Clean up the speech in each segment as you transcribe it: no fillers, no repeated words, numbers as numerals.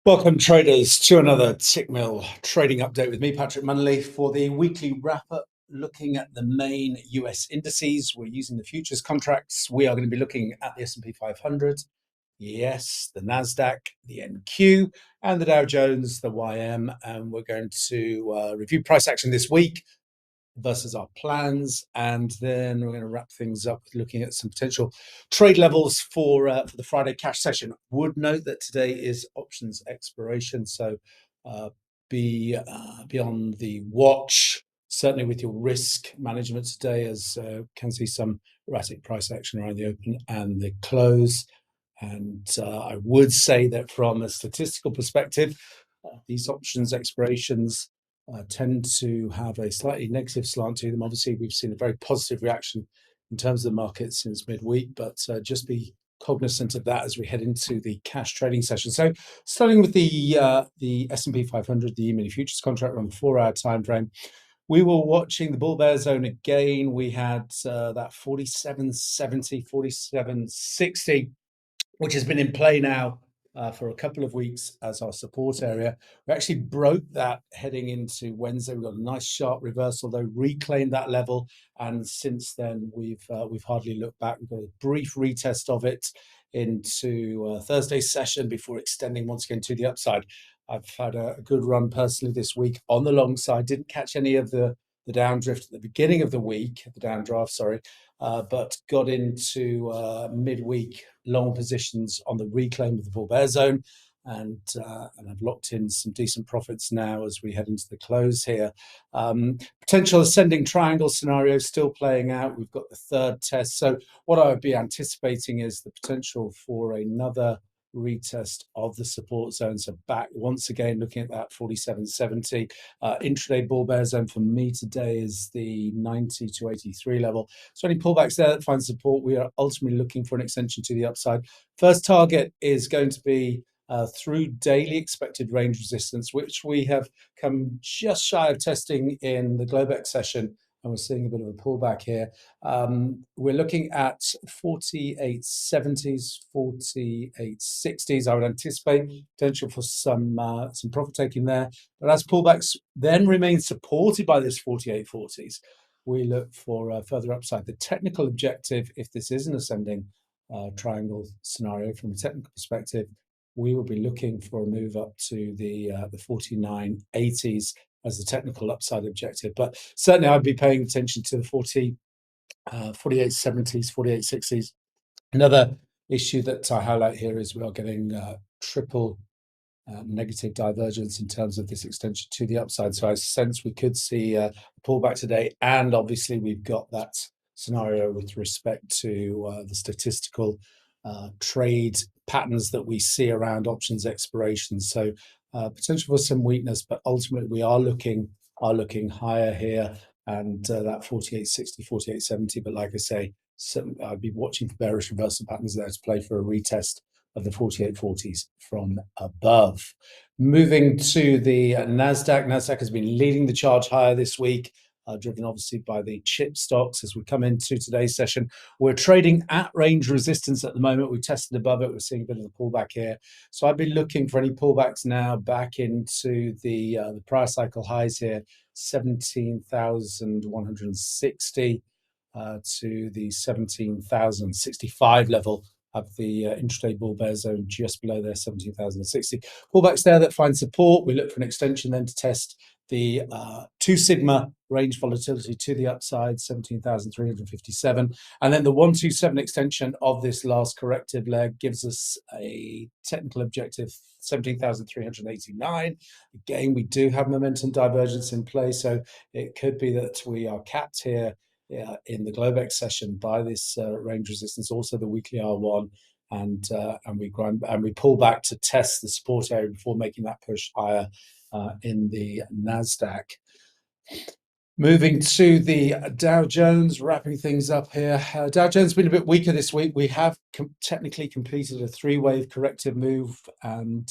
Welcome, traders, to another Tick Mill trading update with me, Patrick Munnelly, for the weekly wrap-up, looking at the main US indices. We're using the futures contracts. We are going to be looking at the S&P 500, yes, the Nasdaq, the NQ, and the Dow Jones, the YM, and we're going to review price action this week versus our plans, and then we're going to wrap things up with looking at some potential trade levels for the Friday cash session. Would note that today is options expiration, so be on the watch, certainly with your risk management today, as can see some erratic price action around the open and the close. And I would say that from a statistical perspective, these options expirations tend to have a slightly negative slant to them. Obviously, we've seen a very positive reaction in terms of the market since midweek, but just be cognizant of that as we head into the cash trading session. So, starting with the S&P 500, the E-mini futures contract on the 4-hour time frame, we were watching the bull bear zone again. We had that 47.70, 47.60, which has been in play now for a couple of weeks as our support area. We actually broke that heading into Wednesday. We got a nice sharp reversal, though, reclaimed that level, and since then we've hardly looked back. We've got a brief retest of it into Thursday's session before extending once again to the upside. I've had a good run personally this week on the long side. Didn't catch any of the downdrift at the beginning of the week, the downdraft, sorry, but got into midweek long positions on the reclaim of the bull bear zone, and I've locked in some decent profits now as we head into the close here. Potential ascending triangle scenario still playing out. We've got the third test. So what I would be anticipating is the potential for another retest of the support zone. So back once again, looking at that 47.70. Intraday bull bear zone for me today is the 90 to 83 level. So any pullbacks there that find support, we are ultimately looking for an extension to the upside. First target is going to be through daily expected range resistance, which we have come just shy of testing in the Globex session, and we're seeing a bit of a pullback here. We're looking at 48.70s, 48.60s. I would anticipate potential for some profit taking there, but as pullbacks then remain supported by this 48.40s, we look for further upside. The technical objective, if this is an ascending triangle scenario from a technical perspective, we will be looking for a move up to the 49.80s as the technical upside objective. But certainly I'd be paying attention to the 48.70s, 48.60s. Another issue that I highlight here is we are getting triple negative divergence in terms of this extension to the upside. So I sense we could see a pullback today. And obviously we've got that scenario with respect to the statistical trade patterns that we see around options expirations. So potential for some weakness, but ultimately we are looking higher here, and that 48.60, 48.70. But like I say, I'd be watching for bearish reversal patterns there to play for a retest of the 48.40s from above. Moving to the Nasdaq. Nasdaq has been leading the charge higher this week, driven obviously by the chip stocks. As we come into today's session, we're trading at range resistance at the moment. We tested above it. We're seeing a bit of a pullback here. So I'd be looking for any pullbacks now back into the prior cycle highs here, 17,160 to the 17,065 level of the intraday bull bear zone, just below there, 17,060. Pullbacks there that find support. We look for an extension then to test the 2 sigma range volatility to the upside, 17,357. And then the 127 extension of this last corrective leg gives us a technical objective, 17,389. Again, we do have momentum divergence in play, so it could be that we are capped here in the Globex session by this range resistance, also the weekly R1, and we pull back to test the support area before making that push higher in the Nasdaq. Moving to the Dow Jones, wrapping things up here. Dow Jones has been a bit weaker this week. We have technically completed a 3-wave corrective move, and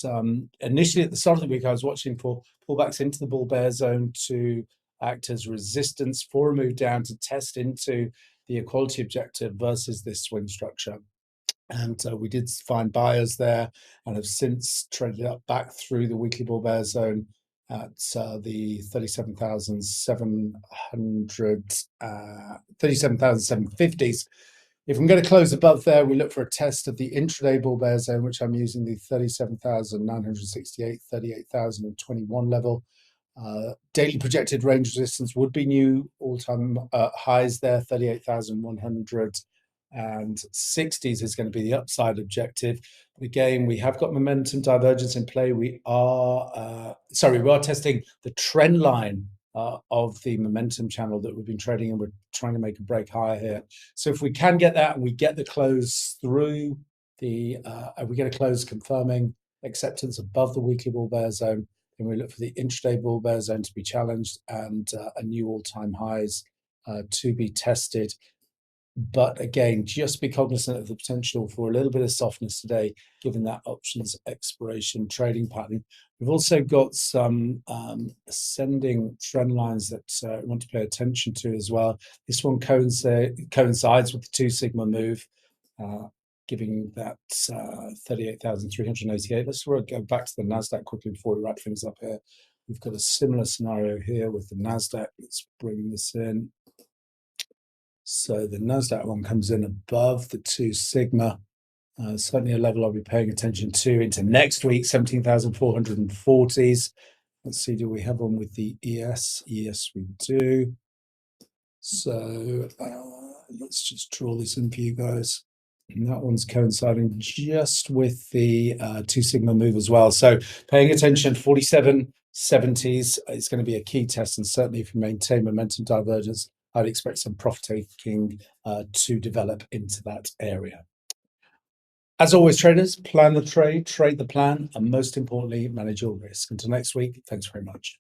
initially at the start of the week, I was watching for pullbacks into the bull bear zone to act as resistance for a move down to test into the equality objective versus this swing structure. And we did find buyers there and have since traded up back through the weekly bull bear zone at the 37,750s. If I'm going to close above there, we look for a test of the intraday bull bear zone, which I'm using the 37,968, 38,021 level. Daily projected range resistance would be new all-time highs there, 38,160s is going to be the upside objective. But again, we have got momentum divergence in play. We are testing the trend line of the momentum channel that we've been trading, and we're trying to make a break higher here. So if we can get that and we get the close through the, we get a close confirming acceptance above the weekly bull bear zone, and we look for the intraday bull bear zone to be challenged and a new all-time highs to be tested. But again, just be cognizant of the potential for a little bit of softness today, given that options expiration trading pattern. We've also got some ascending trend lines that we want to pay attention to as well. This one coincides with the 2 sigma move, giving that 38,388. Let's go back to the Nasdaq quickly before we wrap things up here. We've got a similar scenario here with the Nasdaq. Let's bring this in. So the Nasdaq one comes in above the 2 sigma. Certainly a level I'll be paying attention to into next week, 17,440s. Let's see, do we have one with the ES? Yes, we do. So let's just draw this in for you guys. And that one's coinciding just with the 2 sigma move as well. So paying attention, 47.70s is going to be a key test. And certainly if you maintain momentum divergence, I'd expect some profit taking to develop into that area. As always, traders, plan the trade, trade the plan, and most importantly, manage your risk. Until next week, thanks very much.